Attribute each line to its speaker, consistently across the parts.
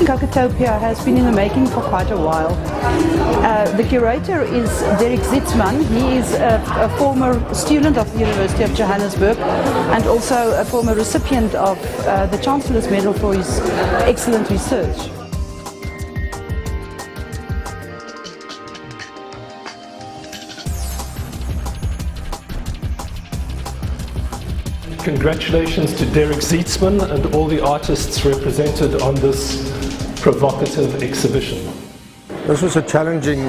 Speaker 1: Kakotopia has been in the making for quite a while. The curator is Derek Zitzman. He is a former student of the University of Johannesburg and also a former recipient of the Chancellor's Medal for his excellent research.
Speaker 2: Congratulations to Derek Zitzman and all the artists represented on this provocative exhibition.
Speaker 3: This was a challenging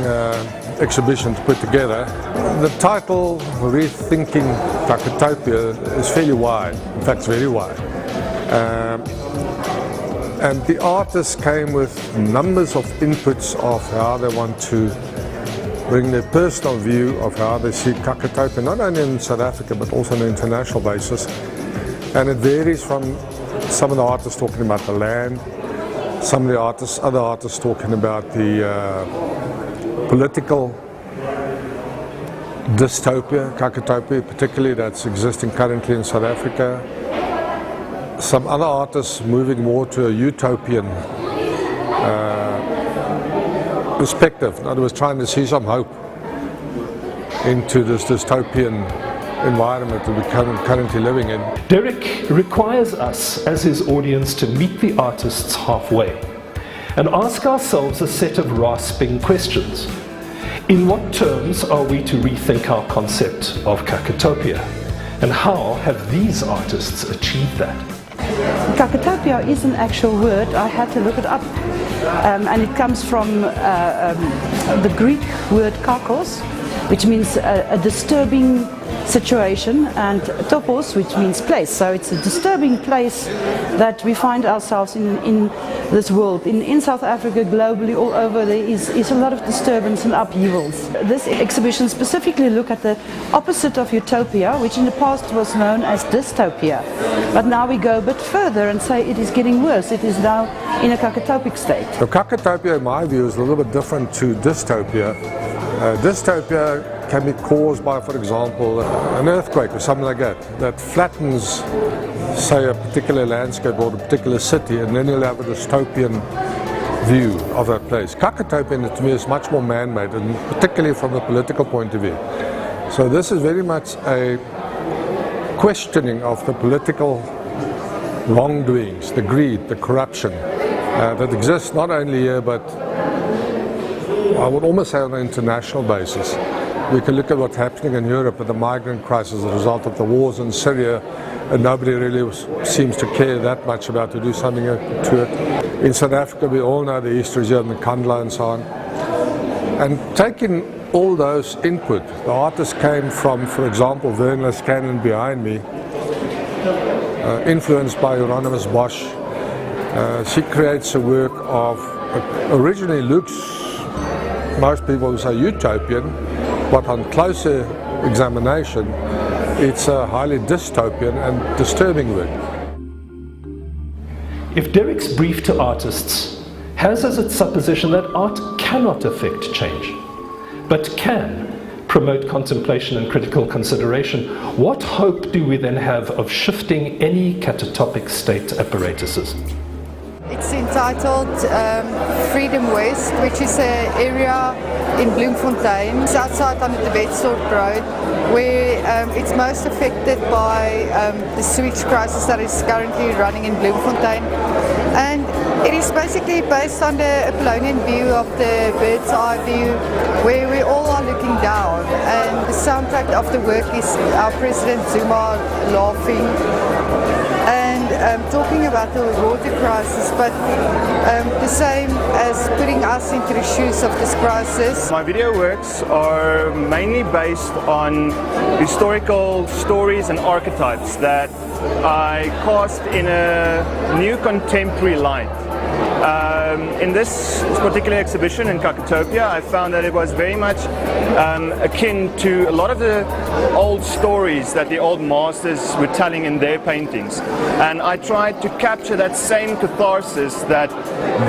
Speaker 3: exhibition to put together. The title, Rethinking Kakotopia, is fairly wide, in fact very wide. And the artists came with numbers of inputs of how they want to bring their personal view of how they see Kakotopia, not only in South Africa but also on an international basis. And it varies from some of the artists talking about the land, some of the artists, other artists talking about the political dystopia, Kakotopia particularly, that's existing currently in South Africa. Some other artists moving more to a utopian perspective. In other words, trying to see some hope into this dystopian environment that we're currently living in.
Speaker 2: Derek requires us as his audience to meet the artists halfway and ask ourselves a set of rasping questions. In what terms are we to rethink our concept of Kakotopia? And how have these artists achieved that?
Speaker 1: Kakotopia is an actual word. I had to look it up. And it comes from the Greek word kakos, which means a disturbing situation, and topos, which means place. So it's a disturbing place that we find ourselves in this world. In South Africa, globally, all over, there is a lot of disturbance and upheavals. This exhibition specifically look at the opposite of utopia, which in the past was known as dystopia. But now we go a bit further and say it is getting worse. It is now in a kakotopic state.
Speaker 3: The Kakotopia, in my view, is a little bit different to dystopia. Dystopia can be caused by, for example, an earthquake or something like that flattens, say, a particular landscape or a particular city, and then you'll have a dystopian view of that place. Kakotopia, to me, is much more man-made, and particularly from a political point of view. So this is very much a questioning of the political wrongdoings, the greed, the corruption that exists not only here, but I would almost say on an international basis. We can look at what's happening in Europe with the migrant crisis as a result of the wars in Syria, and nobody really seems to care that much about to do something to it. In South Africa, we all know the histories here in the Kandla and so on. And taking all those input, the artists came from, for example, Werner Scanlon behind me, influenced by Hieronymus Bosch. She creates a work of, originally looks, most people would say utopian, but on closer examination, it's a highly dystopian and disturbing work.
Speaker 2: If Derek's brief to artists has as its supposition that art cannot affect change, but can promote contemplation and critical consideration, what hope do we then have of shifting any catotopic state apparatuses?
Speaker 4: It's entitled Freedom West, which is an area in Bloemfontein. It's outside on the Wetsdorp Road, where it's most affected by the sewage crisis that is currently running in Bloemfontein. And it is basically based on the Apollonian view of the bird's eye view, where we all are looking down. And the soundtrack of the work is our President Zuma laughing and talking about the water crisis, but the same as putting us into the shoes of this crisis.
Speaker 5: My video works are mainly based on historical stories and archetypes that I cast in a new contemporary light. In this particular exhibition in Kakotopia, I found that it was very much akin to a lot of the old stories that the old masters were telling in their paintings. And I tried to capture that same catharsis that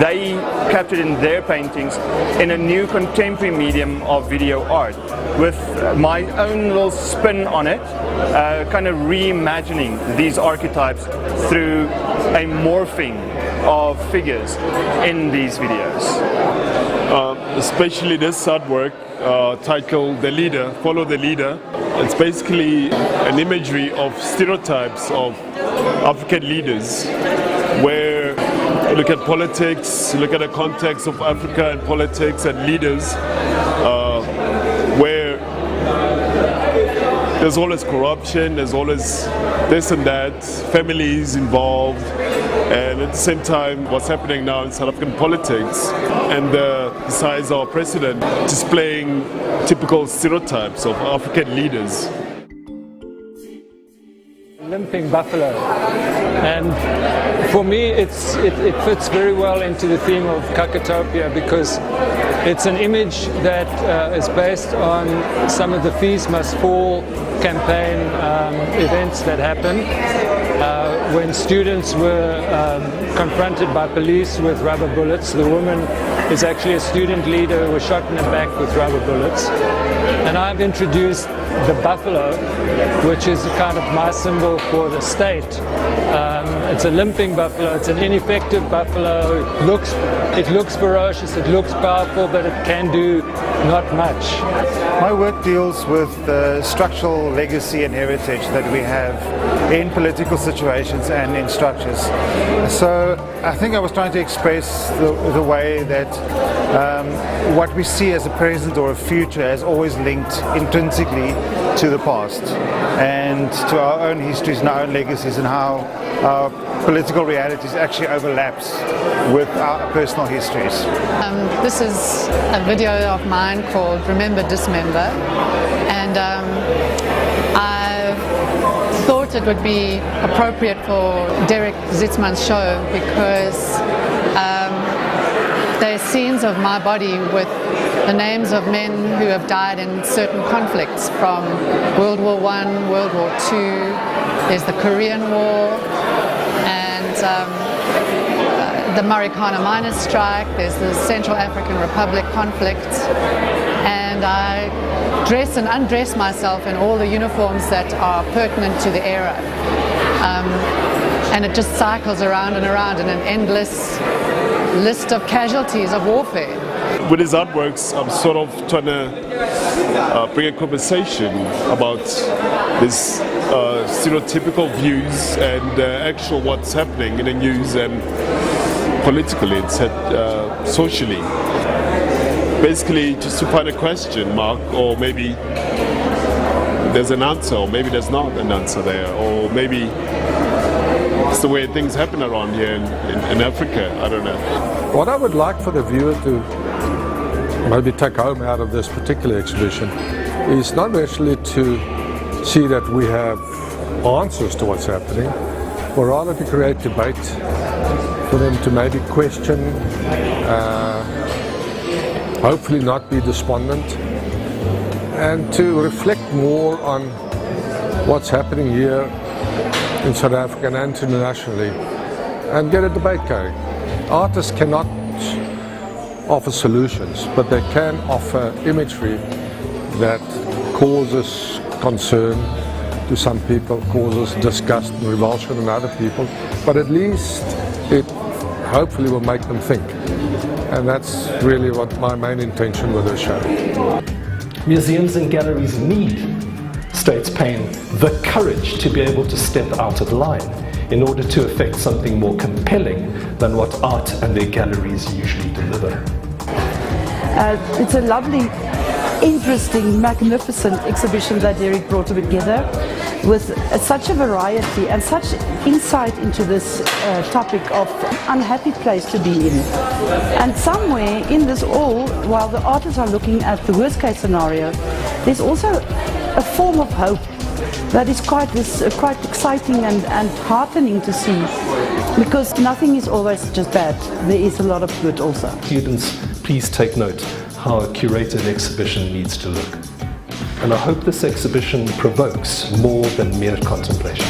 Speaker 5: they captured in their paintings in a new contemporary medium of video art, with my own little spin on it, kind of reimagining these archetypes through a morphing of figures in these videos.
Speaker 6: Especially this artwork titled The Leader, Follow the Leader. It's basically an imagery of stereotypes of African leaders, where you look at politics, you look at the context of Africa and politics and leaders, where there's always corruption, there's always this and that, families involved, and at the same time what's happening now in South African politics, and besides our president displaying typical stereotypes of African leaders.
Speaker 7: Limping buffalo, and for me it fits very well into the theme of Kakotopia, because it's an image that is based on some of the Fees Must Fall campaign events that happened when students were confronted by police with rubber bullets. The woman is actually a student leader who was shot in the back with rubber bullets, and I've introduced the buffalo, which is kind of my symbol for the state. It's a limping buffalo, it's an ineffective buffalo. It looks ferocious, it looks powerful, but it can do not much.
Speaker 8: My work deals with the structural legacy and heritage that we have in political situations and in structures. So I think I was trying to express the way that what we see as a present or a future is always linked intrinsically to the past and to our own histories and our own legacies, and how our political realities actually overlaps with our personal histories.
Speaker 4: This is a video of mine called Remember Dismember, and I thought it would be appropriate for Derek Zitzman's show because there's scenes of my body with the names of men who have died in certain conflicts, from World War I, World War II, there's the Korean War, and the Marikana miners' strike, there's the Central African Republic conflict, and I dress and undress myself in all the uniforms that are pertinent to the era. And it just cycles around and around in an endless list of casualties of warfare.
Speaker 6: With his artworks, I'm sort of trying to bring a conversation about this stereotypical views and actual what's happening in the news and politically, it's socially. Basically, just to find a question mark, or maybe there's an answer, or maybe there's not an answer there, or maybe it's the way things happen around here in Africa, I don't know.
Speaker 3: What I would like for the viewer to maybe take home out of this particular exhibition is not necessarily to see that we have answers to what's happening, but rather to create debate, for them to maybe question, hopefully not be despondent, and to reflect more on what's happening here in South Africa and internationally, and get a debate going. Artists cannot offer solutions, but they can offer imagery that causes concern to some people, causes disgust and revulsion in other people, but at least it hopefully will make them think. And that's really what my main intention with this show.
Speaker 2: Museums and galleries need, states Payne, the courage to be able to step out of line in order to effect something more compelling than what art and their galleries usually deliver.
Speaker 1: It's a lovely, interesting, magnificent exhibition that Derek brought together with such a variety and such insight into this topic of unhappy place to be in. And somewhere in this all, while the artists are looking at the worst case scenario, there's also a form of hope that is quite exciting and heartening to see, because nothing is always just bad. There is a lot of good also.
Speaker 2: Students, please take note how a curated exhibition needs to look. And I hope this exhibition provokes more than mere contemplation.